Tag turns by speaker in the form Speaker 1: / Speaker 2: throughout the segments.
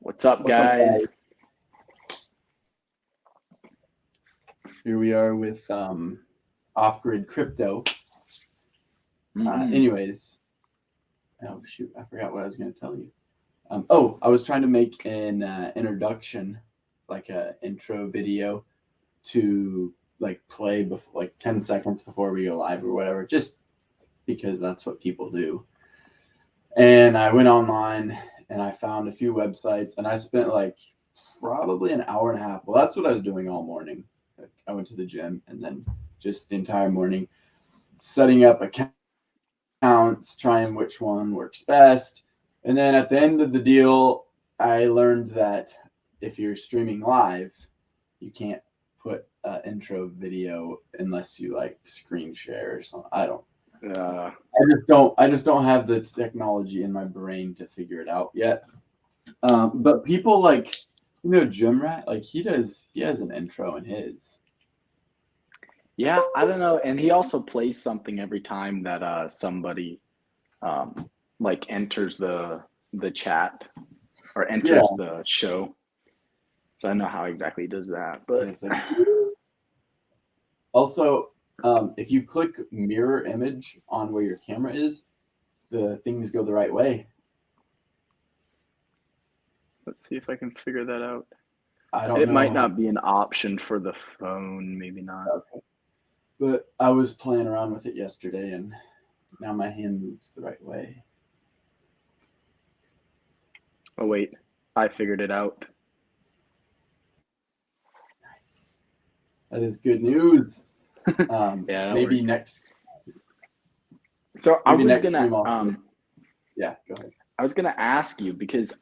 Speaker 1: What's up,
Speaker 2: What's up,
Speaker 1: guys?
Speaker 2: guys? Here we are with off-grid crypto. Anyways, oh shoot, I forgot what I was going to tell you. I was trying to make an introduction, like a intro video to like play before, like 10 seconds before we go live or whatever, just because that's what people do. And I went online and I found a few websites, and I spent like probably an hour and a half. Well, that's what I was doing all morning. Like, I went to the gym and then just the entire morning setting up accounts, trying which one works best. And then at the end of the deal, I learned that if you're streaming live, you can't put an intro video unless you like screen share or something. I just don't have the technology in my brain to figure it out yet. But people like, Jim Rat, like he has an intro in his.
Speaker 1: Yeah, I don't know. And he also plays something every time that somebody like enters the chat or enters the show. So I don't know how exactly he does that. But
Speaker 2: it's like, also, if you click mirror image on where your camera is, the things go the right way.
Speaker 1: let's see if I can figure that out.
Speaker 2: I don't know.
Speaker 1: It might not be an option for the phone, maybe not.
Speaker 2: Okay. But I was playing around with it yesterday, and now my hand moves the right way.
Speaker 1: Oh, wait. I figured it out.
Speaker 2: Nice. That is good news.
Speaker 1: Yeah,
Speaker 2: maybe
Speaker 1: works.
Speaker 2: next.
Speaker 1: So I was gonna
Speaker 2: yeah, go ahead.
Speaker 1: I was gonna ask you because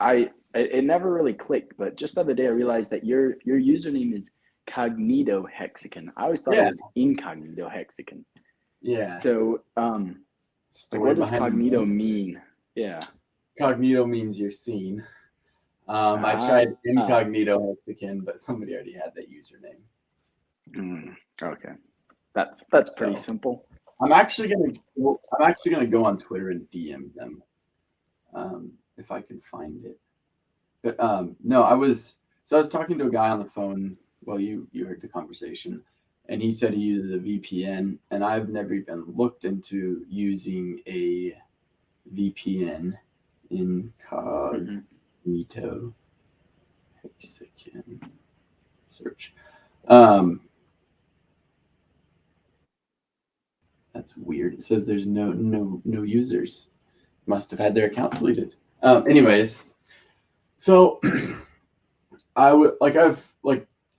Speaker 1: it never really clicked, but just the other day I realized that your username is Cognito Hexican. I always thought it was Incognito Hexican.
Speaker 2: Yeah.
Speaker 1: So what does Cognito mean? Yeah.
Speaker 2: Cognito means you're seen. I tried Incognito Hexican, but somebody already had that username.
Speaker 1: Okay. That's pretty simple.
Speaker 2: I'm actually gonna go on Twitter and DM them, if I can find it. But no, I was talking to a guy on the phone. Well, you heard the conversation, and he said he uses a VPN, and I've never even looked into using a VPN. Incognito Hexican search. That's weird. It says there's no users. Must have had their account deleted. Anyways, so for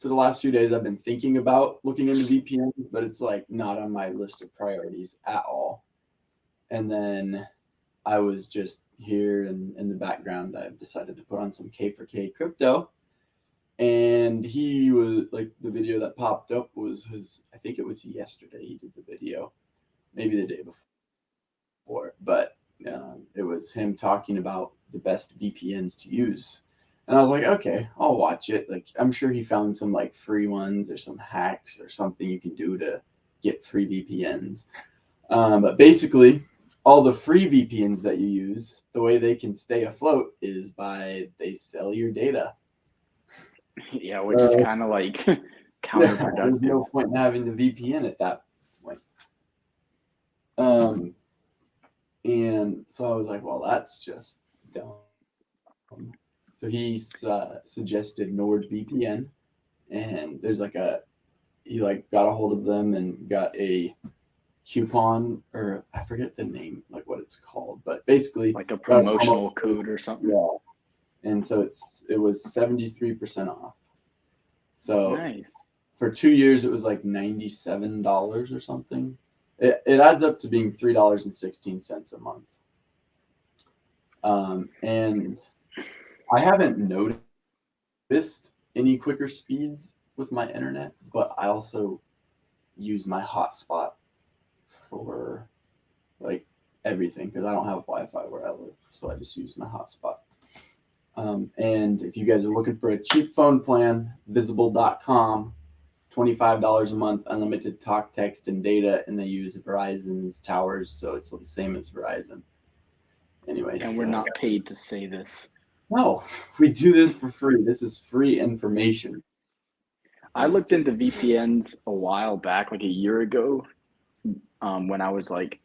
Speaker 2: the last few days I've been thinking about looking into VPNs, but it's like not on my list of priorities at all. And then I was just here in the background. I've decided to put on some K4K crypto, and he was like, the video that popped up was his. I think it was yesterday he did the video, maybe the day before, but it was him talking about the best VPNs to use. And I was like, okay, I'll watch it. Like, I'm sure he found some like free ones or some hacks or something you can do to get free VPNs. But basically, all the free VPNs that you use, the way they can stay afloat is by they sell your data.
Speaker 1: Yeah, which is kind of like counterproductive.
Speaker 2: There's no point in having the VPN at that point. And so I was like, well, that's just dumb. So he suggested NordVPN, and there's he got a hold of them and got a coupon, or I forget the name, like what it's called, but basically
Speaker 1: like a promotional code or something.
Speaker 2: Yeah. And so it was 73% off. So
Speaker 1: nice.
Speaker 2: For 2 years, it was like $97 or something. It adds up to being $3.16 a month. And I haven't noticed any quicker speeds with my internet, but I also use my hotspot for like everything because I don't have Wi-Fi where I live, so I just use my hotspot. And if you guys are looking for a cheap phone plan, visible.com, $25 a month, unlimited talk, text, and data, and they use Verizon's towers, so it's the same as Verizon. Anyways,
Speaker 1: and we're not paid to say this.
Speaker 2: No, we do this for free. This is free information.
Speaker 1: I looked into VPNs a while back, like a year ago, when I was like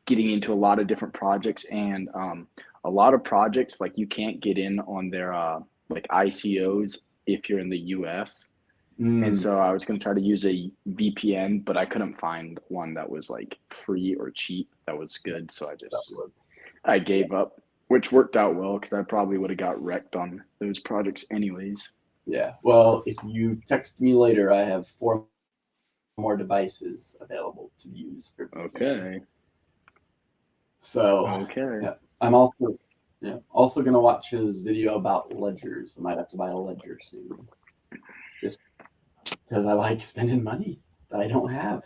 Speaker 1: getting into a lot of different projects, and a lot of projects like you can't get in on their like ICOs if you're in the US. And so I was going to try to use a VPN, but I couldn't find one that was like free or cheap that was good. So I gave up, which worked out well because I probably would have got wrecked on those projects anyways.
Speaker 2: Yeah. Well, if you text me later, I have 4 more devices available to use.
Speaker 1: Okay.
Speaker 2: So
Speaker 1: Okay.
Speaker 2: yeah, I'm also gonna watch his video about ledgers. I might have to buy a ledger soon, just because I like spending money that I don't have.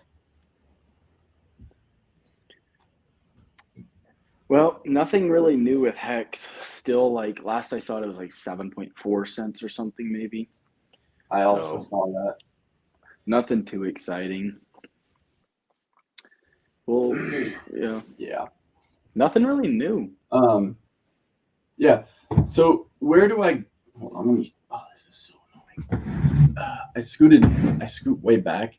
Speaker 1: Well, nothing really new with Hex. Still, like last I saw it was like 7.4 cents or something, maybe.
Speaker 2: I also saw that.
Speaker 1: Nothing too exciting. Well, yeah.
Speaker 2: Yeah.
Speaker 1: Nothing really new.
Speaker 2: Yeah. So where do I? Hold on. Let me. Oh, this is so annoying. I scoot way back.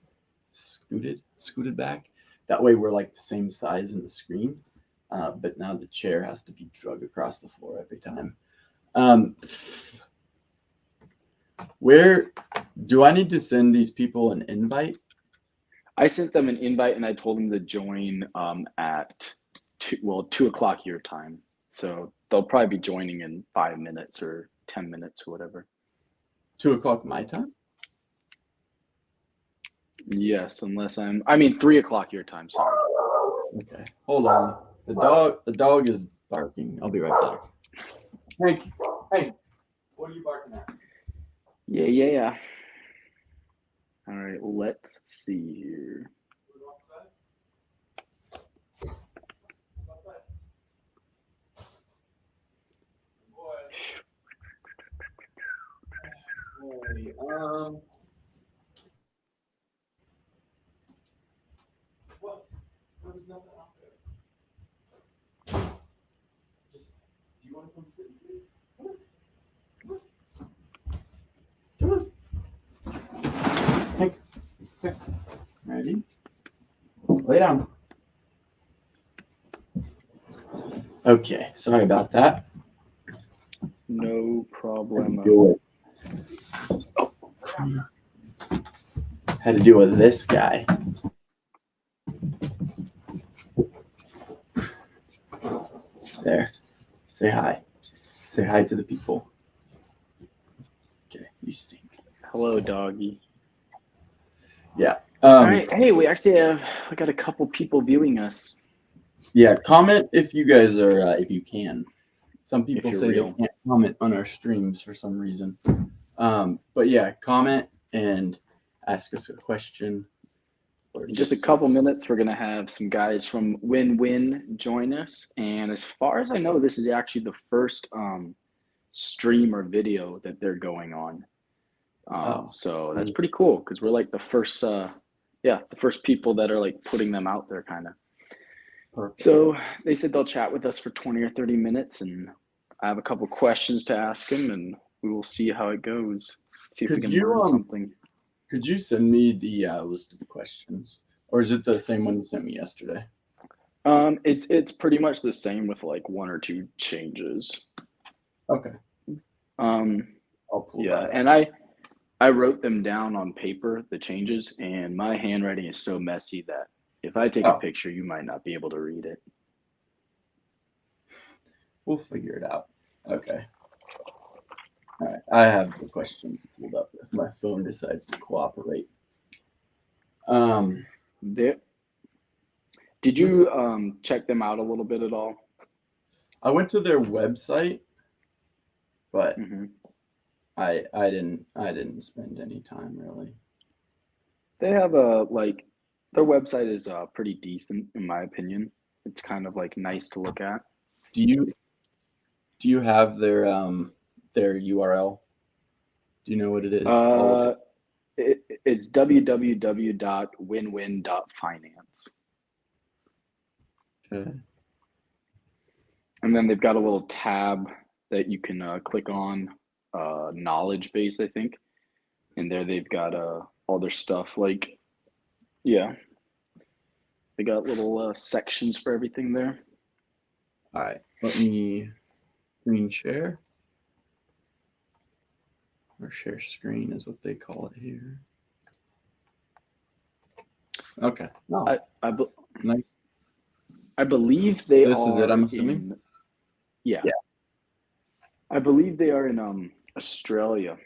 Speaker 2: Scooted back. That way we're like the same size in the screen. But now the chair has to be drug across the floor every time. Where do I need to send these people an invite?
Speaker 1: I sent them an invite and I told them to join at 2 o'clock your time. So they'll probably be joining in 5 minutes or 10 minutes or whatever.
Speaker 2: 2 o'clock my time?
Speaker 1: Yes, unless I mean 3 o'clock your time, sorry.
Speaker 2: Okay. Hold on. The dog is barking. I'll be right back. Hank, what are you barking at?
Speaker 1: Yeah. All right, let's see here.
Speaker 2: What? There was nothing out there. Just, do you want to come sit with me? Come on. Hank, here. Ready? Lay down. Okay, sorry about that.
Speaker 1: No problem.
Speaker 2: Had to deal with this guy. There. Say hi. Say hi to the people. Okay, you stink.
Speaker 1: Hello, doggy.
Speaker 2: Yeah.
Speaker 1: All right. Hey, we got a couple people viewing us.
Speaker 2: Yeah, comment if you guys are, if you can. Some people say they can't comment on our streams for some reason. But yeah, comment and ask us a question.
Speaker 1: In just a couple minutes, we're going to have some guys from WinWin join us. And as far as I know, this is actually the first stream or video that they're going on. So that's pretty cool because we're like the first, the first people that are like putting them out there kind of. Perfect. So they said they'll chat with us for 20 or 30 minutes, and I have a couple questions to ask them, and we will see how it goes. See if we can learn something.
Speaker 2: Could you send me the list of the questions, or is it the same one you sent me yesterday?
Speaker 1: It's pretty much the same with like 1 or 2 changes.
Speaker 2: Okay.
Speaker 1: I'll pull that up. And I wrote them down on paper, the changes, and my handwriting is so messy that if I take a picture, you might not be able to read it.
Speaker 2: We'll figure it out. Okay. All right. I have the questions pulled up if my phone decides to cooperate.
Speaker 1: Did you check them out a little bit at all?
Speaker 2: I went to their website, but I didn't spend any time really.
Speaker 1: They have their website is pretty decent in my opinion. It's kind of like nice to look at.
Speaker 2: Do you have their URL? Do you know what it is?
Speaker 1: It's www.winwin.finance.
Speaker 2: Okay.
Speaker 1: And then they've got a little tab that you can click on, knowledge base, I think. And there they've got all their stuff. Like, yeah, they got little sections for everything there.
Speaker 2: All right, let me screen share. Or share screen is what they call it here. Okay.
Speaker 1: Oh.
Speaker 2: Nice.
Speaker 1: I believe they
Speaker 2: this
Speaker 1: are.
Speaker 2: This is it, I'm assuming?
Speaker 1: Yeah. I believe they are in Australia.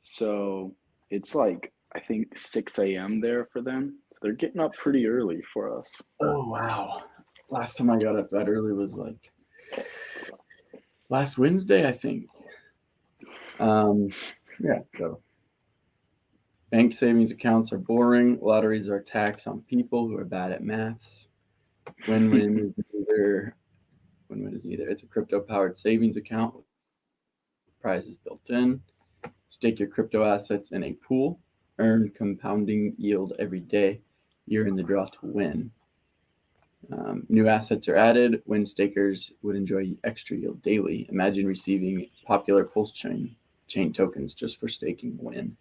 Speaker 1: So it's like, I think 6 a.m. there for them. So they're getting up pretty early for us.
Speaker 2: Oh, wow. Last time I got up that early was like last Wednesday, I think. Yeah, so bank savings accounts are boring. Lotteries are a tax on people who are bad at maths. WinWin is neither. It's a crypto-powered savings account with prizes built in. Stake your crypto assets in a pool. Earn compounding yield every day. You're in the draw to win. New assets are added. Win stakers would enjoy extra yield daily. Imagine receiving popular PulseChain tokens just for staking Win.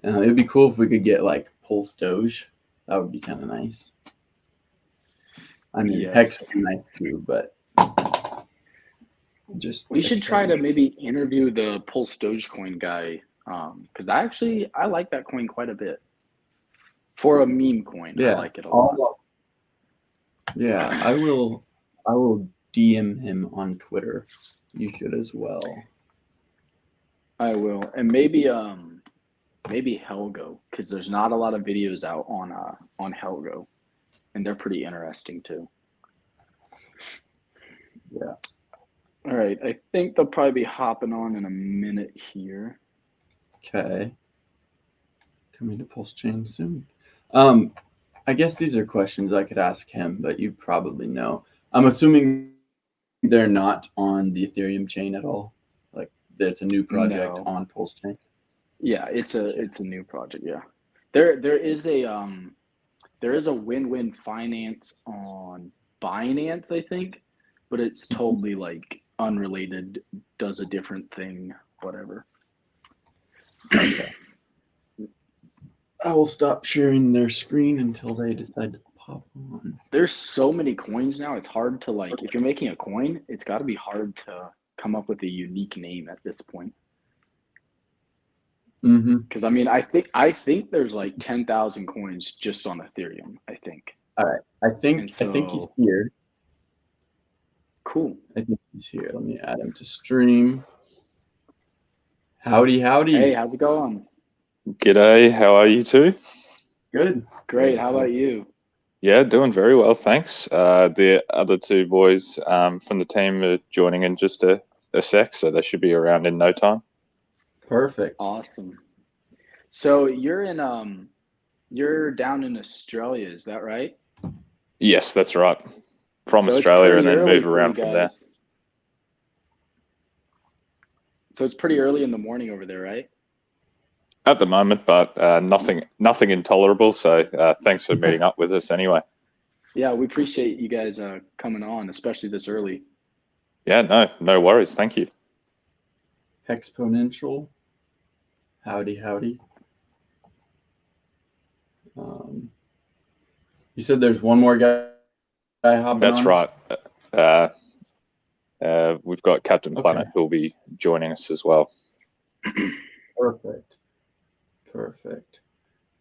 Speaker 2: It would be cool if we could get like Pulse Doge. That would be kind of nice. I mean, yes. Hex would be nice too, but just
Speaker 1: we should try to maybe interview the Pulse Dogecoin guy, because I like that coin quite a bit. For a meme coin, yeah. I like it a lot.
Speaker 2: Yeah, I will DM him on Twitter. You should as well.
Speaker 1: I will, and maybe Helgo, because there's not a lot of videos out on Helgo, and they're pretty interesting too.
Speaker 2: Yeah.
Speaker 1: All right, I think they'll probably be hopping on in a minute here.
Speaker 2: Okay. Coming to PulseChain soon. I guess these are questions I could ask him, but you probably know. I'm assuming they're not on the Ethereum chain at all. Like it's a new project on PulseChain.
Speaker 1: Yeah, it's a new project. Yeah, there is a WinWin finance on Binance, I think, but it's totally like unrelated. Does a different thing, whatever.
Speaker 2: Okay. I will stop sharing their screen until they decide to pop on.
Speaker 1: There's so many coins now. It's hard to like, if you're making a coin, it's got to be hard to come up with a unique name at this point. Because I mean, I think there's like 10,000 coins just on Ethereum. I think.
Speaker 2: All right. I think he's here.
Speaker 1: Cool.
Speaker 2: I think he's here. Let me add him to stream. Howdy.
Speaker 1: Hey, how's it going?
Speaker 3: G'day. How are you two?
Speaker 2: Good.
Speaker 1: Great. How about you?
Speaker 3: Yeah, doing very well, thanks. The other two boys from the team are joining in just a sec, so they should be around in no time.
Speaker 2: Perfect.
Speaker 1: Awesome. So you're down in Australia, is that right?
Speaker 3: Yes, that's right. From Australia and then move around from there.
Speaker 1: So it's pretty early in the morning over there, right?
Speaker 3: At the moment, but nothing intolerable. So thanks for meeting up with us anyway.
Speaker 1: Yeah, we appreciate you guys coming on, especially this early.
Speaker 3: Yeah, no worries. Thank you.
Speaker 2: Exponential. Howdy. You said there's one more guy hopping
Speaker 3: That's
Speaker 2: on?
Speaker 3: Right. We've got Captain Planet who'll be joining us as well.
Speaker 2: Perfect.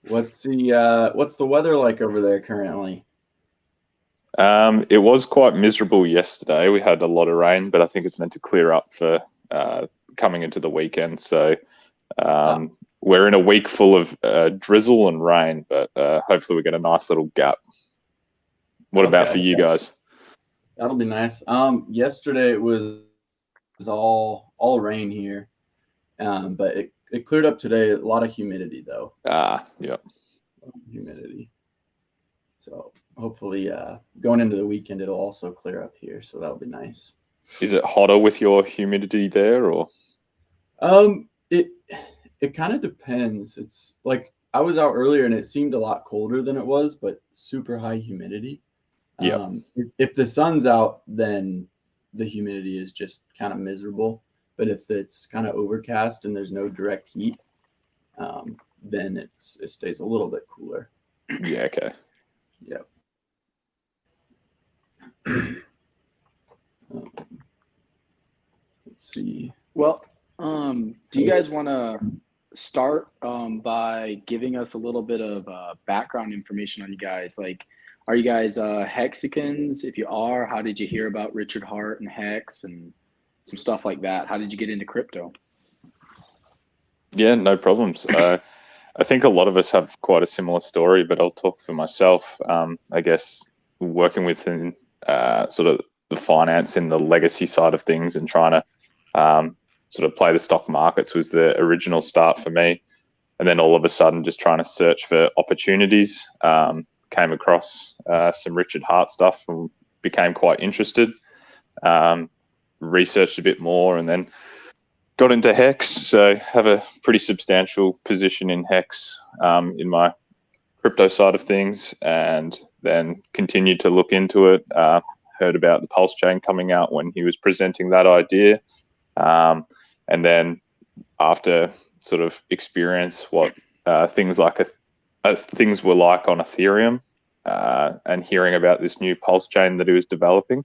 Speaker 2: What's the weather like over there currently?
Speaker 3: It was quite miserable yesterday. We had a lot of rain, but I think it's meant to clear up for coming into the weekend. So we're in a week full of drizzle and rain, but hopefully we get a nice little gap. What about for you guys?
Speaker 2: That'll be nice. Yesterday it was all rain here, but it cleared up today. A lot of humidity though.
Speaker 3: Yep.
Speaker 2: Humidity. So hopefully going into the weekend it'll also clear up here. So that'll be nice.
Speaker 3: Is it hotter with your humidity there, or?
Speaker 2: It kind of depends. It's like I was out earlier and it seemed a lot colder than it was, but super high humidity.
Speaker 3: Yeah.
Speaker 2: If the sun's out, then the humidity is just kind of miserable. But if it's kind of overcast and there's no direct heat, then it stays a little bit cooler.
Speaker 3: Yeah, okay.
Speaker 2: Yep. Let's see.
Speaker 1: Well, do you guys want to start by giving us a little bit of background information on you guys? Like, are you guys Hexicans? If you are, how did you hear about Richard Hart and Hex and some stuff like that? How did you get into crypto?
Speaker 3: Yeah, no problems. I think a lot of us have quite a similar story, but I'll talk for myself. I guess working within sort of the finance and the legacy side of things and trying to sort of play the stock markets was the original start for me. And then all of a sudden, just trying to search for opportunities, came across some Richard Hart stuff and became quite interested, researched a bit more, and then got into Hex. So have a pretty substantial position in Hex in my crypto side of things, and then continued to look into it. Heard about the PulseChain coming out when he was presenting that idea. And then after sort of experience what things were like on Ethereum, and hearing about this new PulseChain that he was developing,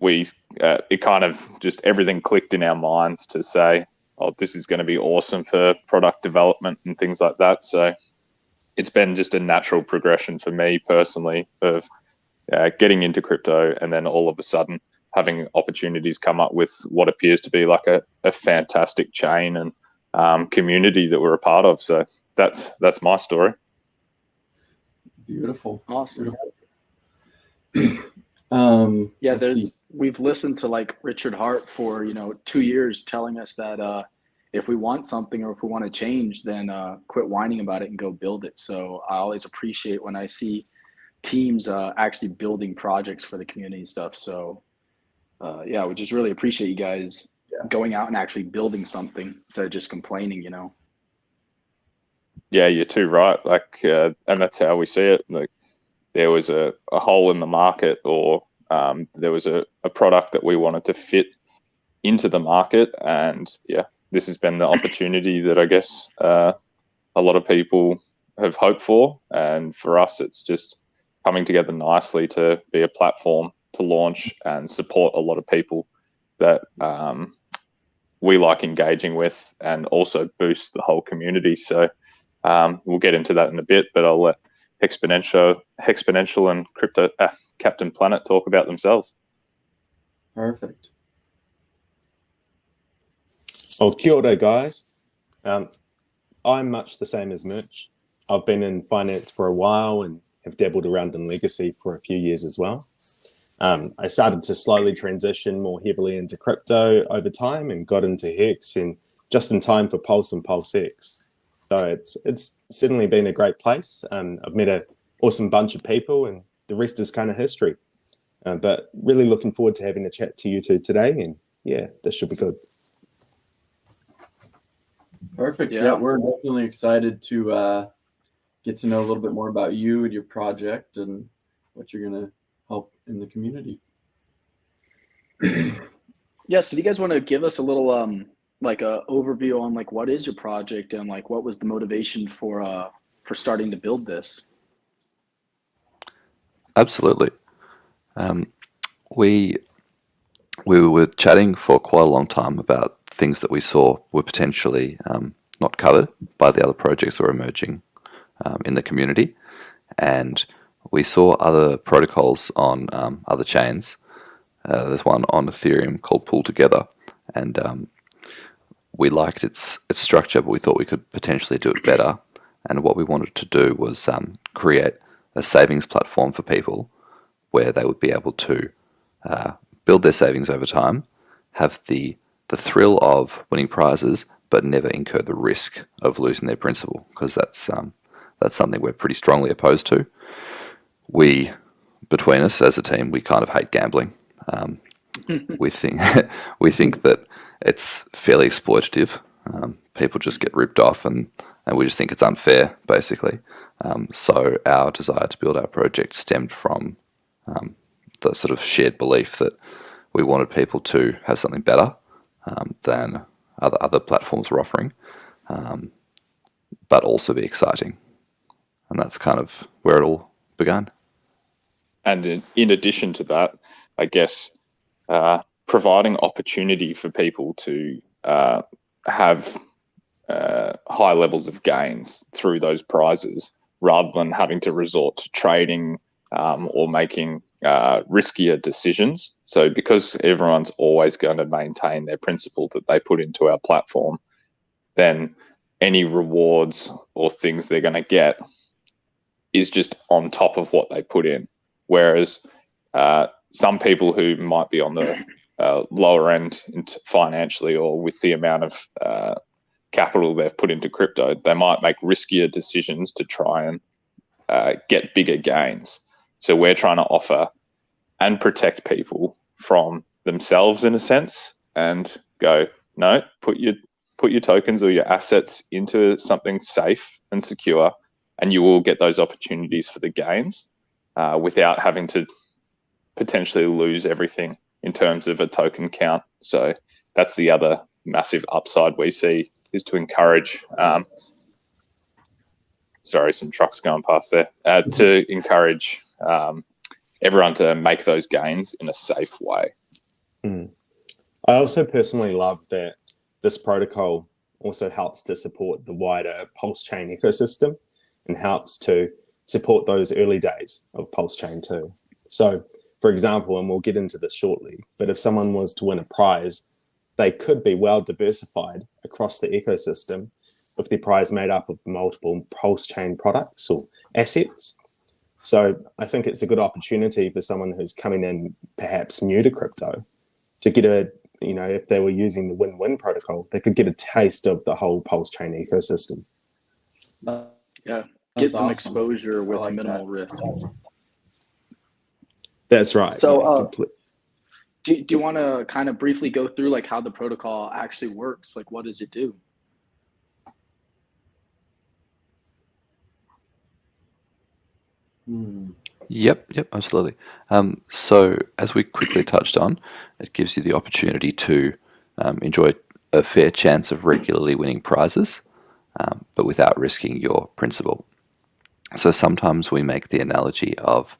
Speaker 3: it kind of just everything clicked in our minds to say, oh, this is going to be awesome for product development and things like that. So it's been just a natural progression for me personally of getting into crypto, and then all of a sudden having opportunities come up with what appears to be like a fantastic chain and community that we're a part of. So that's my story.
Speaker 2: Beautiful.
Speaker 1: Awesome.
Speaker 2: Beautiful.
Speaker 1: We've listened to like Richard Hart for 2 years telling us that if we want something or if we want to change, then quit whining about it and go build it. So I always appreciate when I see teams actually building projects for the community and stuff. So we just really appreciate you guys going out and actually building something instead of just complaining.
Speaker 3: Yeah, you're too right. Like, and that's how we see it. Like, there was a hole in the market, or there was a product that we wanted to fit into the market, and this has been the opportunity that I guess a lot of people have hoped for, and for us, it's just coming together nicely to be a platform to launch and support a lot of people that we like engaging with, and also boost the whole community. So we'll get into that in a bit, but I'll let Exponential and Crypto Captain Planet talk about themselves.
Speaker 2: Perfect.
Speaker 4: Oh, kia ora, guys. I'm much the same as Mitch. I've been in finance for a while and have dabbled around in legacy for a few years as well. I started to slowly transition more heavily into crypto over time and got into Hex and just in time for Pulse and PulseX. So it's certainly been a great place. I've met an awesome bunch of people, and the rest is kind of history. But really looking forward to having a chat to you two today, and this should be good.
Speaker 2: Perfect. Yeah, we're definitely excited to get to know a little bit more about you and your project and what you're going to help in the community.
Speaker 1: So do you guys want to give us a little like a overview on like what is your project and like what was the motivation for starting to build this?
Speaker 5: Absolutely. We were chatting for quite a long time about things that we saw were potentially not covered by the other projects that were emerging in the community, and we saw other protocols on other chains. There's one on Ethereum called Pull Together, and we liked its structure, but we thought we could potentially do it better. And what we wanted to do was create a savings platform for people where they would be able to build their savings over time, have the thrill of winning prizes, but never incur the risk of losing their principal, because that's something we're pretty strongly opposed to. Between us as a team, we kind of hate gambling. We think that it's fairly exploitative. People just get ripped off, and we just think it's unfair, basically. So our desire to build our project stemmed from the sort of shared belief that we wanted people to have something better than other platforms were offering, but also be exciting. And that's kind of where it all began.
Speaker 3: And in addition to that, I guess providing opportunity for people to have high levels of gains through those prizes, rather than having to resort to trading or making riskier decisions. So because everyone's always going to maintain their principal that they put into our platform, then any rewards or things they're going to get is just on top of what they put in. Whereas some people who might be on the lower end financially, or with the amount of capital they've put into crypto, they might make riskier decisions to try and get bigger gains. So we're trying to offer and protect people from themselves in a sense, and go, no, put your tokens or your assets into something safe and secure, and you will get those opportunities for the gains without having to potentially lose everything in terms of a token count. So that's the other massive upside we see, is to encourage sorry, some trucks going past there, to encourage everyone to make those gains in a safe way.
Speaker 4: I also personally love that this protocol also helps to support the wider PulseChain ecosystem and helps to support those early days of PulseChain too. So, for example, and we'll get into this shortly, but if someone was to win a prize, they could be well diversified across the ecosystem with their prize made up of multiple PulseChain products or assets. So I think it's a good opportunity for someone who's coming in perhaps new to crypto to get a, if they were using the WinWin protocol, they could get a taste of the whole PulseChain ecosystem.
Speaker 1: Yeah, get some
Speaker 2: awesome.
Speaker 1: exposure with
Speaker 2: like
Speaker 1: minimal
Speaker 2: that.
Speaker 1: risk.
Speaker 4: That's right.
Speaker 1: So do you want to kind of briefly go through like how the protocol actually works? Like, what does it do?
Speaker 5: Yep, absolutely. So as we quickly touched on, it gives you the opportunity to enjoy a fair chance of regularly winning prizes, but without risking your principal. So sometimes we make the analogy of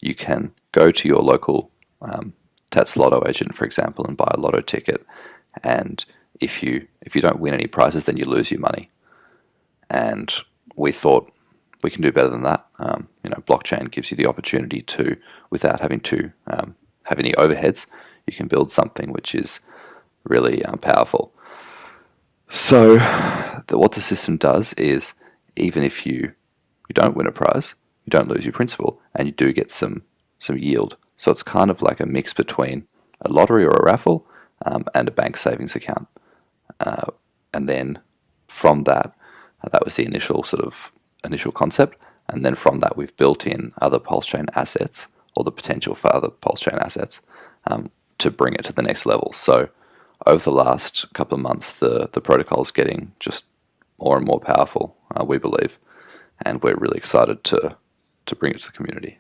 Speaker 5: you can go to your local Tats Lotto agent, for example, and buy a lotto ticket, and if you don't win any prizes, then you lose your money. And we thought we can do better than that. Blockchain gives you the opportunity to, without having to have any overheads, you can build something which is really powerful. So what the system does is, even if you don't win a prize, you don't lose your principal, and you do get some yield. So it's kind of like a mix between a lottery or a raffle and a bank savings account. And then from that was the initial concept. And then from that, we've built in other PulseChain assets, or the potential for other PulseChain assets, to bring it to the next level. So over the last couple of months, the protocol is getting just more and more powerful, we believe. And we're really excited to bring it to the community.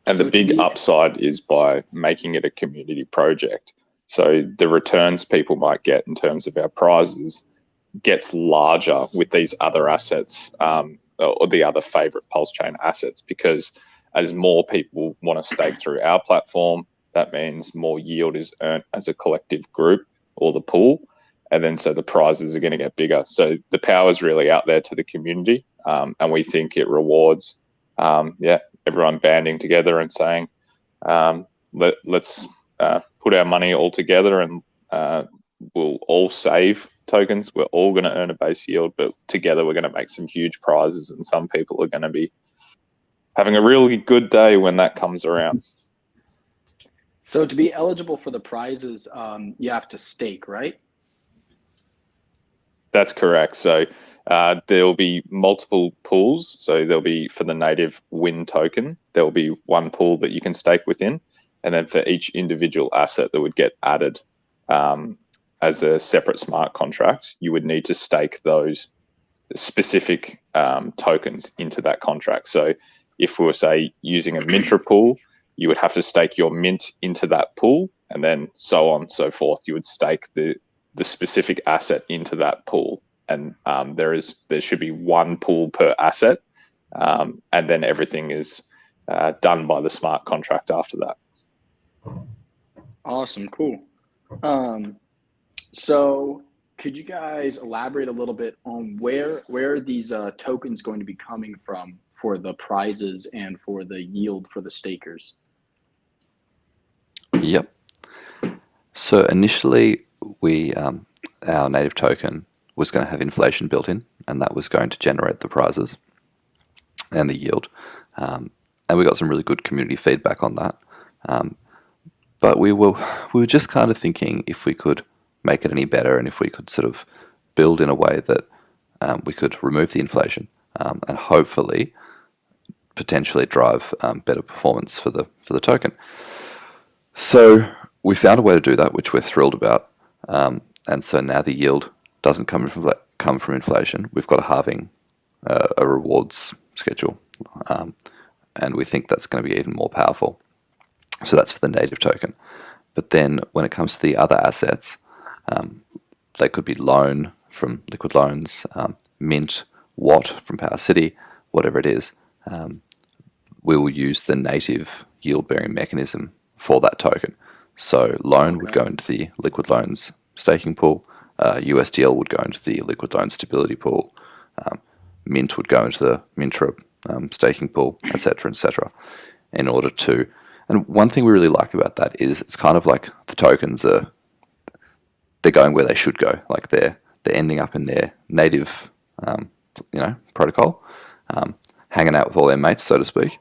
Speaker 3: And the big upside is by making it a community project. So the returns people might get in terms of our prizes gets larger with these other assets, or the other favorite PulseChain assets, because as more people want to stake through our platform, that means more yield is earned as a collective group or the pool. And then so the prizes are going to get bigger. So the power is really out there to the community. And we think it rewards, everyone banding together and saying, let's put our money all together, and we'll all save tokens. We're all going to earn a base yield, but together we're going to make some huge prizes, and some people are going to be having a really good day when that comes around.
Speaker 1: So to be eligible for the prizes, you have to stake, right?
Speaker 3: That's correct. So there'll be multiple pools. So there'll be, for the native WIN token, there'll be one pool that you can stake within. And then for each individual asset that would get added as a separate smart contract, you would need to stake those specific tokens into that contract. So if we were, say, using a Mintra pool, you would have to stake your mint into that pool, and then so on and so forth. You would stake the specific asset into that pool, and there should be one pool per asset, and then everything is done by the smart contract after that.
Speaker 1: Awesome, cool. So could you guys elaborate a little bit on where are these tokens going to be coming from for the prizes and for the yield for the stakers?
Speaker 5: Yep. So initially, our native token was going to have inflation built in, and that was going to generate the prizes and the yield. And we got some really good community feedback on that. But we were just kind of thinking if we could make it any better, and if we could sort of build in a way that we could remove the inflation and hopefully potentially drive better performance for the token. So we found a way to do that, which we're thrilled about. And so now the yield doesn't come from inflation. We've got a halving, a rewards schedule, and we think that's going to be even more powerful. So that's for the native token. But then when it comes to the other assets, they could be loan from Liquid Loans, mint, Watt from Power City, whatever it is. We will use the native yield-bearing mechanism for that token. So loan would go into the Liquid Loans staking pool, USDL would go into the Liquid Loans stability pool, mint would go into the Mintra staking pool, etc., etc. In order to, and one thing we really like about that is it's kind of like the tokens they're going where they should go, like they're ending up in their native protocol, hanging out with all their mates, so to speak,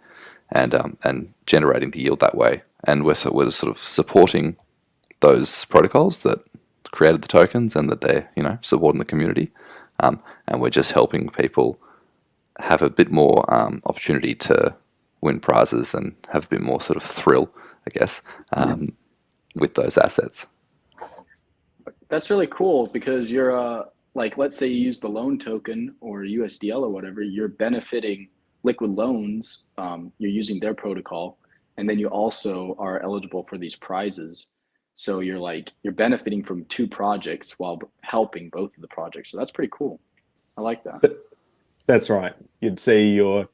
Speaker 5: and generating the yield that way. And we're sort of supporting those protocols that created the tokens and that they're supporting the community, and we're just helping people have a bit more opportunity to win prizes and have a bit more sort of thrill, I guess, with those assets.
Speaker 1: That's really cool because you're like, let's say you use the loan token or USDL or whatever, you're benefiting Liquid Loans, you're using their protocol, and then you also are eligible for these prizes. So you're benefiting from two projects while helping both of the projects. So that's pretty cool. I like that.
Speaker 4: That's right. You'd see your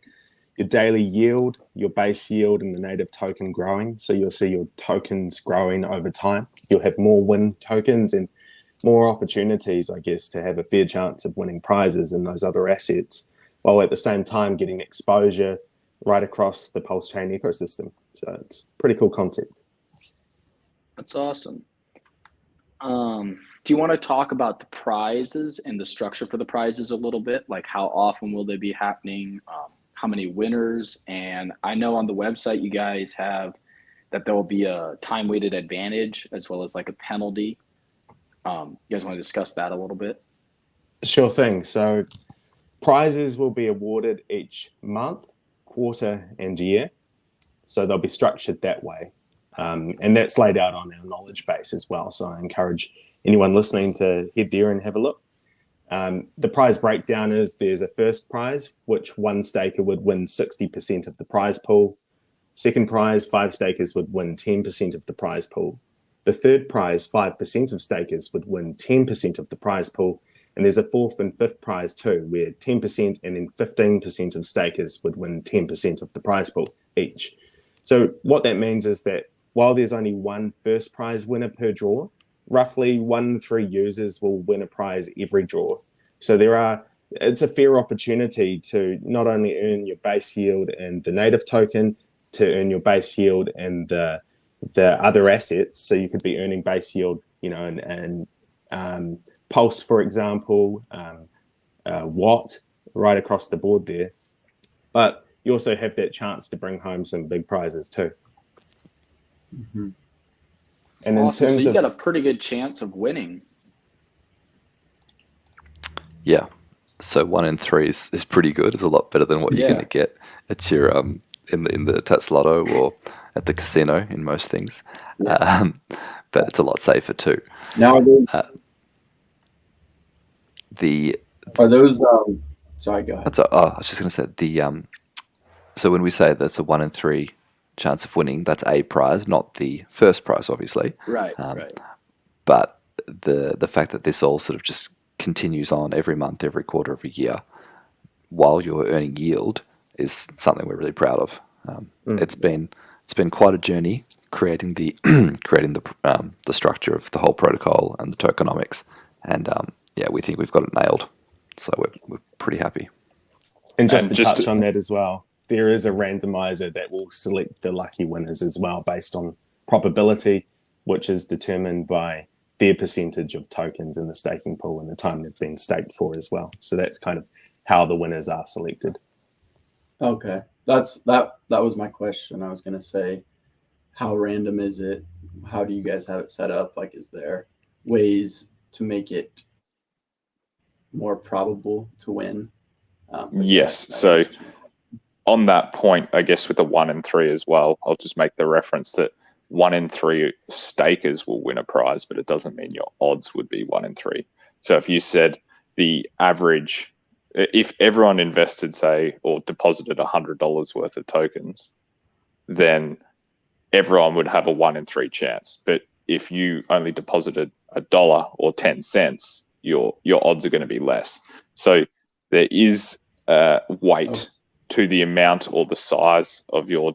Speaker 4: daily yield, your base yield, and the native token growing. So you'll see your tokens growing over time. You'll have more win tokens and more opportunities, I guess, to have a fair chance of winning prizes in those other assets, while at the same time getting exposure right across the PulseChain ecosystem. So it's a pretty cool concept.
Speaker 1: That's awesome. Do you want to talk about the prizes and the structure for the prizes a little bit? Like how often will they be happening? How many winners? And I know on the website you guys have that there will be a time-weighted advantage as well as like a penalty. You guys want to discuss that a little bit?
Speaker 4: Sure thing. So prizes will be awarded each month, quarter, and year. So they'll be structured that way. And that's laid out on our knowledge base as well. So I encourage anyone listening to head there and have a look. The prize breakdown is there's a first prize, which one staker would win 60% of the prize pool. Second prize, 5 stakers would win 10% of the prize pool. The third prize, 5% of stakers would win 10% of the prize pool. And there's a fourth and fifth prize too, where 10% and then 15% of stakers would win 10% of the prize pool each. So what that means is that while there's only one first prize winner per draw, roughly 1 in 3 users will win a prize every draw. So it's a fair opportunity to not only earn your base yield and the native token, to earn your base yield and the other assets. So you could be earning base yield, and Pulse, for example, Watt, right across the board there. But you also have that chance to bring home some big prizes too.
Speaker 2: Mm-hmm.
Speaker 1: And awesome. So you got a pretty good chance of winning.
Speaker 5: Yeah. So 1 in 3 is pretty good. It's a lot better than what you're going to get at your in the Tats Lotto or at the casino in most things.
Speaker 2: Yeah.
Speaker 5: But it's a lot safer too.
Speaker 2: Now are those sorry, go ahead.
Speaker 5: I was just going to say so when we say that's a 1 in 3 chance of winning. That's a prize, not the first prize, obviously.
Speaker 1: Right.
Speaker 5: But the fact that this all sort of just continues on every month, every quarter, every year, while you're earning yield, is something we're really proud of. It's been quite a journey creating the the structure of the whole protocol and the tokenomics, and we think we've got it nailed. So we're pretty happy.
Speaker 4: And just to touch on that as well, there is a randomizer that will select the lucky winners as well based on probability, which is determined by their percentage of tokens in the staking pool and the time they've been staked for as well. So that's kind of how the winners are selected.
Speaker 2: Okay, that was my question. I was going to say, how random is it? How do you guys have it set up? Like, is there ways to make it more probable to win?
Speaker 3: Yes. So on that point, I guess with the 1 in 3 as well, I'll just make the reference that 1 in 3 stakers will win a prize, but it doesn't mean your odds would be 1 in 3. So if you said the average, if everyone invested, say, or deposited $100 worth of tokens, then everyone would have a 1 in 3 chance. But if you only deposited $1 or 10 cents, your odds are going to be less. So there is weight to the amount or the size of your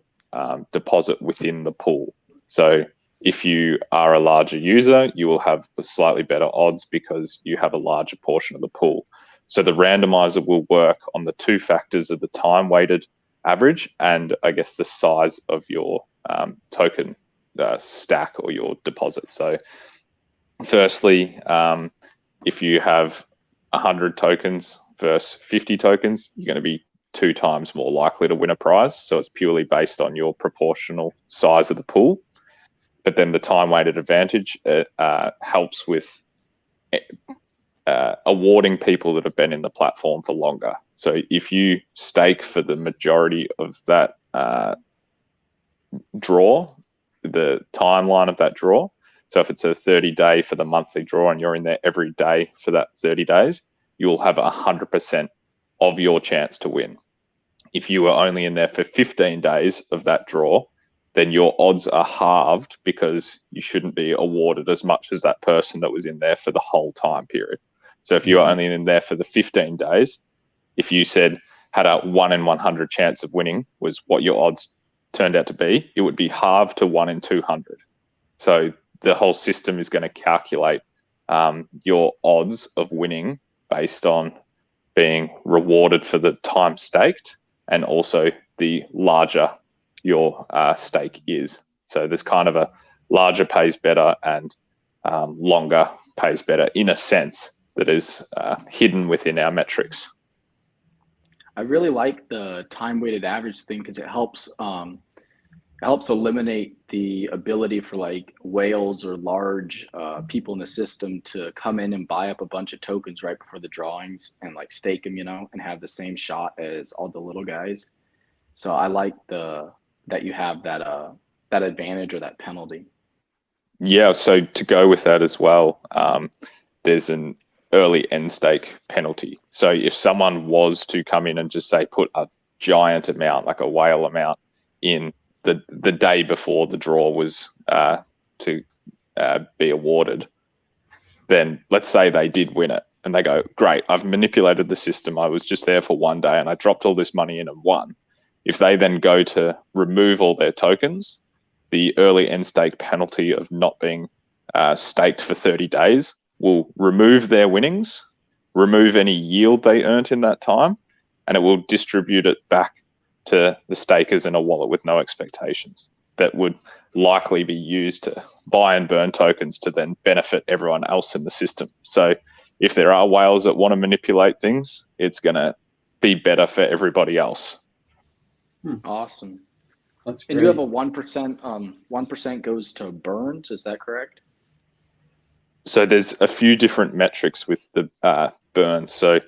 Speaker 3: deposit within the pool. So if you are a larger user, you will have slightly better odds because you have a larger portion of the pool. So the randomizer will work on the 2 factors of the time-weighted average and, I guess, the size of your token stack or your deposit. So firstly, if you have 100 tokens versus 50 tokens, you're going to be 2 times more likely to win a prize. So it's purely based on your proportional size of the pool. But then the time-weighted advantage helps with awarding people that have been in the platform for longer. So if you stake for the majority of that draw, the timeline of that draw, so if it's a 30-day for the monthly draw and you're in there every day for that 30 days, you'll have 100% of your chance to win. If you were only in there for 15 days of that draw, then your odds are halved because you shouldn't be awarded as much as that person that was in there for the whole time period. So if you were only in there for the 15 days, if you said had a 1 in 100 chance of winning was what your odds turned out to be, it would be halved to 1 in 200. So the whole system is going to calculate your odds of winning based on being rewarded for the time staked and also the larger your stake is. So there's kind of a larger pays better and longer pays better in a sense that is hidden within our metrics.
Speaker 1: I really like the time-weighted average thing because it helps eliminate the ability for like whales or large people in the system to come in and buy up a bunch of tokens right before the drawings and like stake them, and have the same shot as all the little guys. So I like that you have that advantage or that penalty.
Speaker 3: Yeah, so to go with that as well, there's an early end stake penalty. So if someone was to come in and just say put a giant amount, like a whale amount, in the day before the draw was to be awarded, then let's say they did win it and they go, great, I've manipulated the system. I was just there for 1 day and I dropped all this money in and won. If they then go to remove all their tokens, the early end stake penalty of not being staked for 30 days will remove their winnings, remove any yield they earned in that time, and it will distribute it back to the stakers in a wallet with no expectations that would likely be used to buy and burn tokens to then benefit everyone else in the system. So if there are whales that want to manipulate things, it's going to be better for everybody else.
Speaker 1: Awesome.
Speaker 2: That's great.
Speaker 1: And you have a 1%, 1% goes to burns, is that correct?
Speaker 3: So there's a few different metrics with the burn. So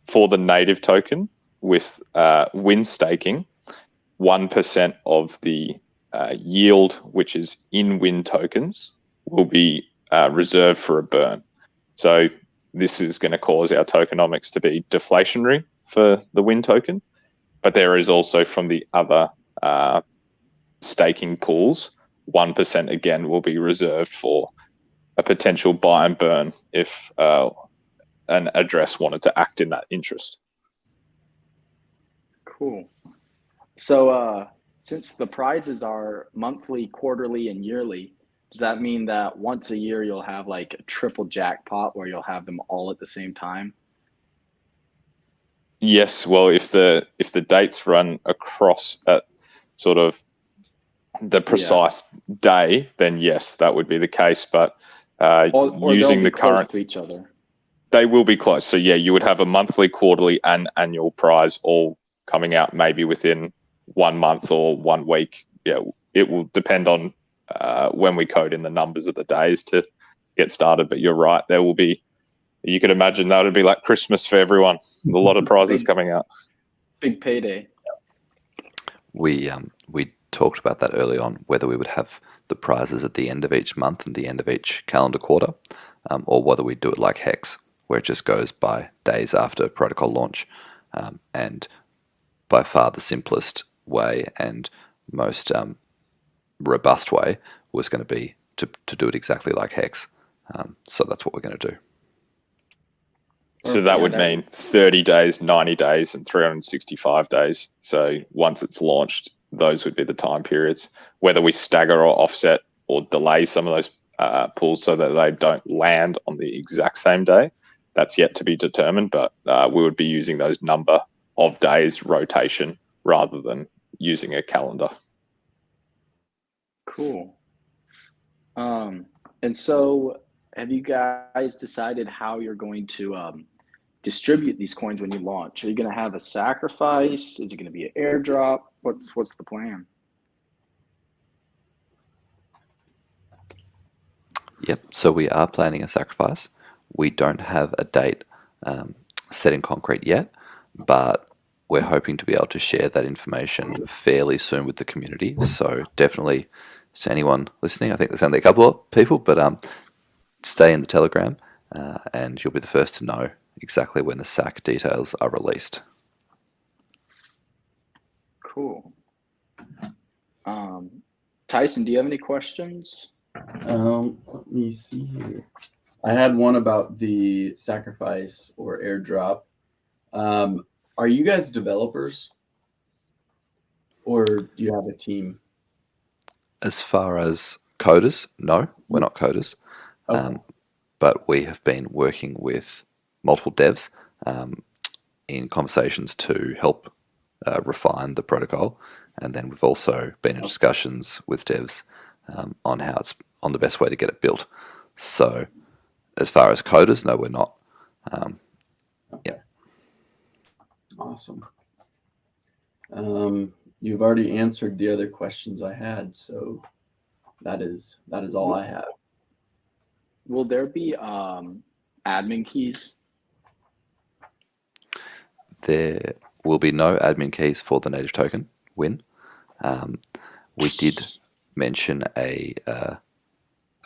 Speaker 3: for the native token with win staking, 1% of the yield, which is in win tokens, will be reserved for a burn. So this is going to cause our tokenomics to be deflationary for the win token. But there is also from the other staking pools, 1% again will be reserved for a potential buy and burn if an address wanted to act in that interest.
Speaker 1: Cool. So since the prizes are monthly, quarterly, and yearly, does that mean that once a year you'll have like a triple jackpot where you'll have them all at the same time?
Speaker 3: Yes, well, if the dates run across at sort of the precise day, then yes, that would be the case. But
Speaker 1: or
Speaker 3: using
Speaker 1: they'll be
Speaker 3: the
Speaker 1: close
Speaker 3: current,
Speaker 1: to each other.
Speaker 3: they will be close. So yeah, you would have a monthly, quarterly, and annual prize all coming out maybe within 1 month or 1 week. Yeah, it will depend on when we code in the numbers of the days to get started. But you're right, there will be. You could imagine that would be like Christmas for everyone. A lot of prizes coming out.
Speaker 1: Big payday.
Speaker 5: We talked about that early on, whether we would have the prizes at the end of each month and the end of each calendar quarter, or whether we do it like Hex, where it just goes by days after protocol launch. And by far the simplest way and most robust way was going to be to do it exactly like Hex. So that's what we're going to do.
Speaker 3: So that would mean 30 days, 90 days, and 365 days. So once it's launched, those would be the time periods. Whether we stagger or offset or delay some of those pools so that they don't land on the exact same day, that's yet to be determined. But we would be using those number of days rotation rather than using a calendar.
Speaker 1: Cool. And so have you guys decided how you're going to distribute these coins when you launch? Are you going to have a sacrifice? Is it going to be an airdrop? What's the plan?
Speaker 5: Yep. So we are planning a sacrifice. We don't have a date set in concrete yet, but we're hoping to be able to share that information fairly soon with the community. So definitely, to anyone listening, I think there's only a couple of people, but stay in the Telegram, and you'll be the first to know exactly when the SAC details are released.
Speaker 1: Cool. Tyson, do you have any questions?
Speaker 2: Let me see here. I had one about the sacrifice or airdrop. Are you guys developers, or do you have a team?
Speaker 5: As far as coders, no, we're not coders.
Speaker 2: Okay.
Speaker 5: But we have been working with multiple devs in conversations to help refine the protocol. And then we've also been in discussions with devs on how it's on the best way to get it built. So as far as coders, no, we're not. Yeah.
Speaker 2: Awesome. You've already answered the other questions I had, so that is all I have.
Speaker 1: Will there be admin keys?
Speaker 5: There will be no admin keys for the native token, WIN. We did mention a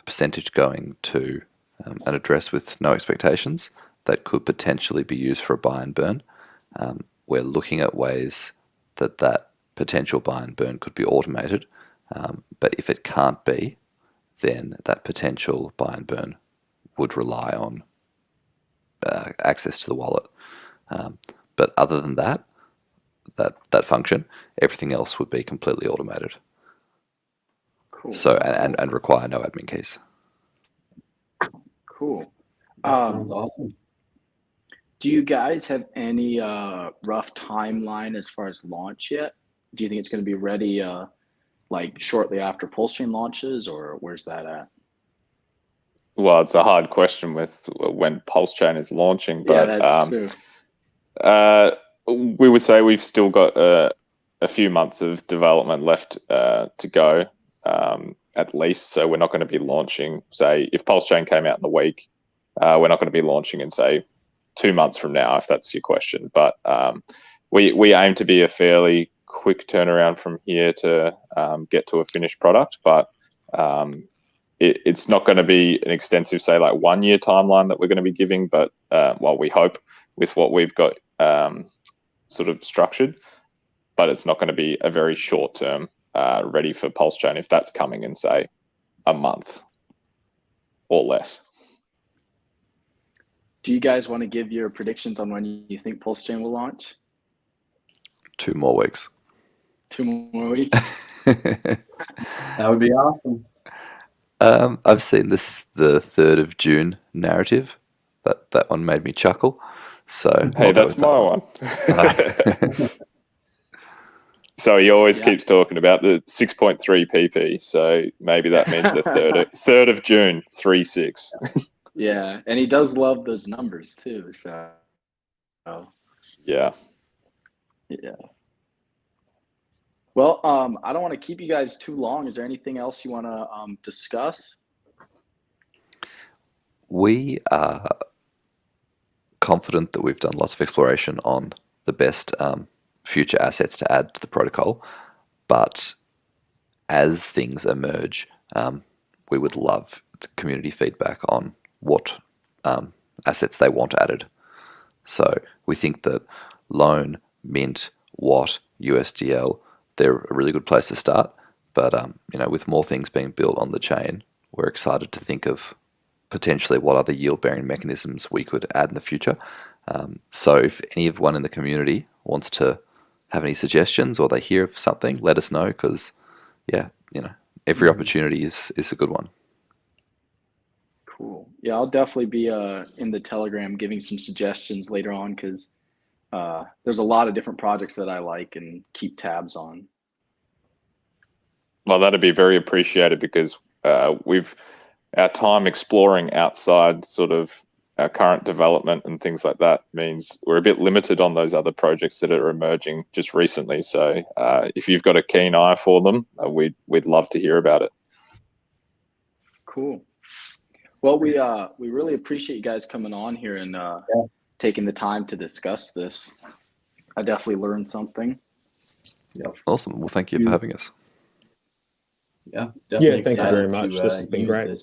Speaker 5: percentage going to an address with no expectations that could potentially be used for a buy and burn. We're looking at ways that potential buy and burn could be automated, but if it can't be, then that potential buy and burn would rely on access to the wallet. But other than that function, everything else would be completely automated.
Speaker 1: Cool.
Speaker 5: So and require no admin keys.
Speaker 1: Cool.
Speaker 2: That sounds awesome.
Speaker 1: Do you guys have any rough timeline as far as launch yet? Do you think it's going to be ready like shortly after PulseChain launches, or where's that at?
Speaker 3: Well, it's a hard question with when PulseChain is launching, but
Speaker 1: yeah, that's true.
Speaker 3: We would say we've still got a few months of development left to go, at least. So we're not going to be launching, say, if PulseChain came out in a week, we're not going to be launching in, say, 2 months from now, if that's your question. But we aim to be a fairly quick turnaround from here to get to a finished product. But it's not going to be an extensive, say, like 1 year timeline that we're going to be giving. But well, we hope with what we've got sort of structured, but it's not going to be a very short term ready for PulseChain if that's coming in, say, a month or less.
Speaker 1: Do you guys want to give your predictions on when you think PulseChain will launch?
Speaker 5: 2 more weeks.
Speaker 1: 2 more weeks?
Speaker 2: That would be awesome.
Speaker 5: I've seen the 3rd of June narrative. That one made me chuckle. So
Speaker 3: Hey,
Speaker 5: I'll go
Speaker 3: that's
Speaker 5: with
Speaker 3: my
Speaker 5: that
Speaker 3: one. So he always
Speaker 1: Yeah.
Speaker 3: keeps talking about the 6.3 pp. So maybe that means the 3rd of June, 3.6.
Speaker 1: Yeah, and he does love those numbers too. So,
Speaker 3: Yeah.
Speaker 1: yeah. Well, I don't want to keep you guys too long. Is there anything else you want to discuss?
Speaker 5: We are confident that we've done lots of exploration on the best future assets to add to the protocol, but as things emerge, we would love community feedback on what assets they want added. So we think that Loan, Mint, Watt, USDL, they're a really good place to start. But with more things being built on the chain, we're excited to think of potentially what other yield-bearing mechanisms we could add in the future. So if anyone in the community wants to have any suggestions or they hear of something, let us know, because every opportunity is a good one.
Speaker 1: Cool. Yeah, I'll definitely be in the Telegram giving some suggestions later on, because there's a lot of different projects that I like and keep tabs on.
Speaker 3: Well, that'd be very appreciated, because our time exploring outside sort of our current development and things like that means we're a bit limited on those other projects that are emerging just recently. So if you've got a keen eye for them, we'd love to hear about it.
Speaker 1: Cool. Well, we really appreciate you guys coming on here and taking the time to discuss this. I definitely learned something.
Speaker 2: Yep.
Speaker 5: Awesome. Well, thank you for having us.
Speaker 2: Yeah, definitely.
Speaker 4: Yeah, thank you very much. This has been great.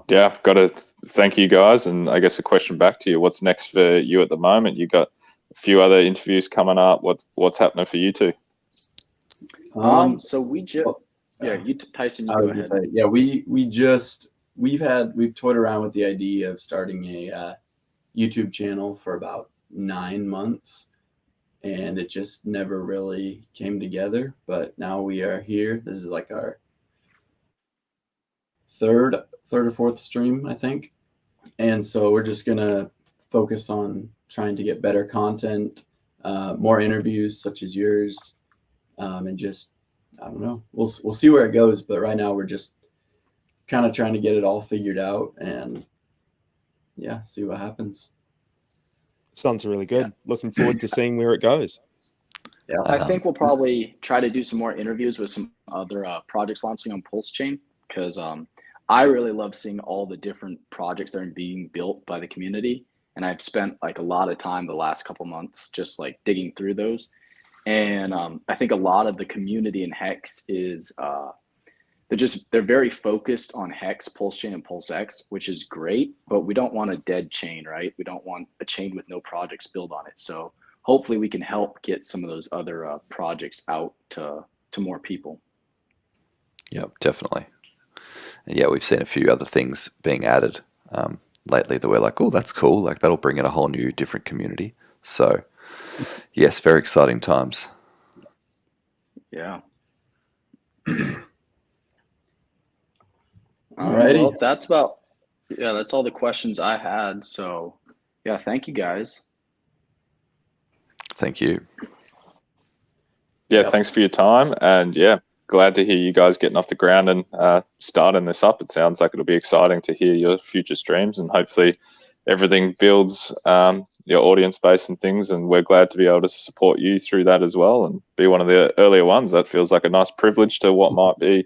Speaker 3: Yeah, I've got to thank you guys, and I guess a question back to you: what's next for you at the moment? You got a few other interviews coming up. What's happening for you two?
Speaker 1: So we just Tyson, you
Speaker 2: I
Speaker 1: go
Speaker 2: was gonna
Speaker 1: ahead.
Speaker 2: say, yeah, we've toyed around with the idea of starting a YouTube channel for about 9 months, and it just never really came together. But now we are here. This is like our third or fourth stream, I think. And so we're just gonna focus on trying to get better content, more interviews such as yours, and just, I don't know, we'll see where it goes. But right now we're just kind of trying to get it all figured out and see what happens.
Speaker 4: Sounds really good. Looking forward to seeing where it goes.
Speaker 2: Yeah,
Speaker 1: I think we'll probably try to do some more interviews with some other projects launching on PulseChain, because I really love seeing all the different projects that are being built by the community. And I've spent like a lot of time the last couple months just like digging through those. And I think a lot of the community in Hex is they're very focused on Hex, PulseChain, and PulseX, which is great, but we don't want a dead chain, right? We don't want a chain with no projects built on it. So hopefully we can help get some of those other projects out to more people.
Speaker 5: Yep, definitely. And yeah, we've seen a few other things being added lately that we're like, oh, that's cool. Like that'll bring in a whole new different community. So yes, very exciting times.
Speaker 1: Yeah.
Speaker 2: Alrighty.
Speaker 1: Well, that's all the questions I had. So yeah, thank you guys.
Speaker 5: Thank you.
Speaker 3: Yeah,
Speaker 2: Yep.
Speaker 3: Thanks for your time, and yeah, glad to hear you guys getting off the ground and starting this up. It sounds like it'll be exciting to hear your future streams, and hopefully everything builds your audience base and things, and we're glad to be able to support you through that as well and be one of the earlier ones. That feels like a nice privilege to what might be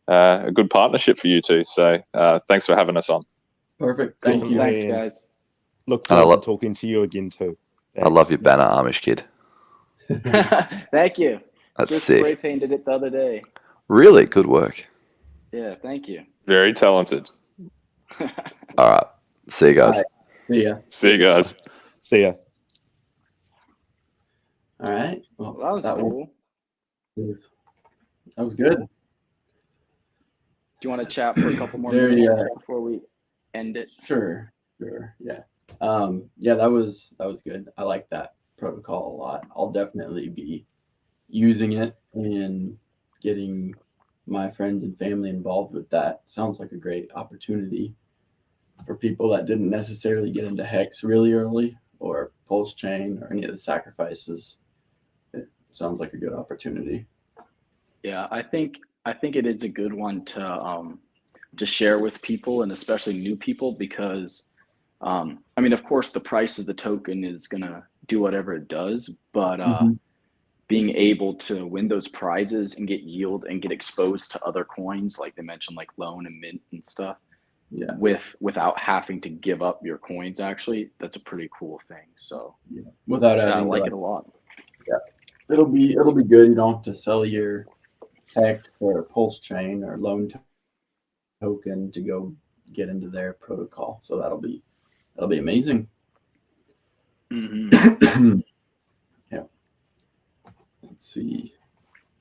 Speaker 3: a good partnership for you two. So thanks for having us on.
Speaker 2: Perfect. Thank you.
Speaker 4: Definitely.
Speaker 1: Thanks, guys.
Speaker 4: Look forward to talking to you again too.
Speaker 5: I love your banner, Amish Kid.
Speaker 1: Thank you.
Speaker 5: That's
Speaker 1: Just
Speaker 5: sick.
Speaker 1: spray painted it the other day.
Speaker 5: Really good work.
Speaker 1: Yeah, thank you.
Speaker 3: Very talented.
Speaker 5: All right. See you guys.
Speaker 2: All right. See ya.
Speaker 3: See you guys.
Speaker 4: See ya.
Speaker 2: All right. Well,
Speaker 1: That was cool.
Speaker 2: That was good.
Speaker 1: Do you want to chat for a couple more
Speaker 2: Very,
Speaker 1: minutes before we end it?
Speaker 2: Sure. Yeah. Yeah, that was good. I like that protocol a lot. I'll definitely be using it and getting my friends and family involved with that. Sounds like a great opportunity for people that didn't necessarily get into Hex really early or PulseChain or any of the sacrifices. It sounds like a good opportunity.
Speaker 1: Yeah, I think it is a good one to share with people, and especially new people, because I mean, of course, the price of the token is gonna do whatever it does, but being able to win those prizes and get yield and get exposed to other coins, like they mentioned, like loan and mint and stuff,
Speaker 2: Yeah.
Speaker 1: without having to give up your coins, actually, that's a pretty cool thing. So
Speaker 2: Yeah. Without
Speaker 1: I
Speaker 2: having
Speaker 1: like it a lot.
Speaker 2: Yeah. It'll be good. You don't have to sell your Hex or PulseChain or loan token to go get into their protocol. So that'll be amazing.
Speaker 1: Mm-hmm.
Speaker 2: Yeah. Let's see.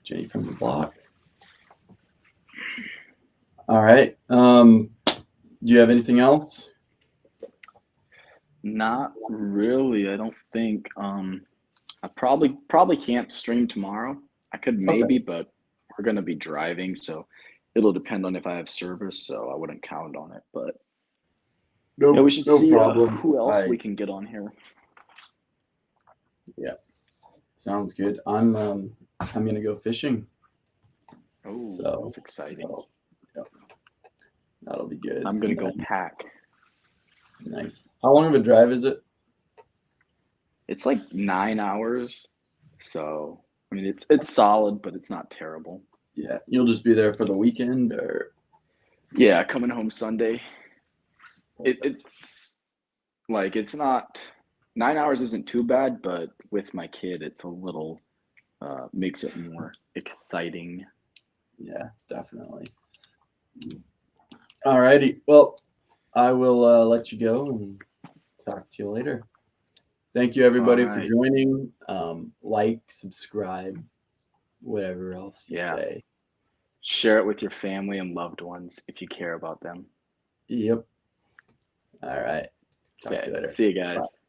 Speaker 2: Jenny from the block. All right. Do you have anything else?
Speaker 1: Not really. I don't think. I probably can't stream tomorrow. I could maybe, but we're gonna be driving, so it'll depend on if I have service. So I wouldn't count on it. But
Speaker 2: No,
Speaker 1: yeah, we should
Speaker 2: no
Speaker 1: see
Speaker 2: problem.
Speaker 1: who else we can get on here.
Speaker 2: Yeah, sounds good. I'm gonna go fishing.
Speaker 1: Oh,
Speaker 2: So
Speaker 1: that's exciting.
Speaker 2: Yep. That'll be good.
Speaker 1: I'm gonna go pack.
Speaker 2: Nice. How long of a drive is it?
Speaker 1: It's like 9 hours, so I mean it's solid, but it's not terrible.
Speaker 2: Yeah, you'll just be there for the weekend, or
Speaker 1: Yeah, coming home Sunday. It's like it's not 9 hours isn't too bad, but with my kid, it's a little makes it more exciting.
Speaker 2: yeah, definitely. All righty. Well, I will let you go and talk to you later. Thank you, everybody, for joining. Like, subscribe, whatever else you say.
Speaker 1: Share it with your family and loved ones if you care about them.
Speaker 2: Yep. All right. Talk to you later.
Speaker 1: See you guys.
Speaker 2: Bye.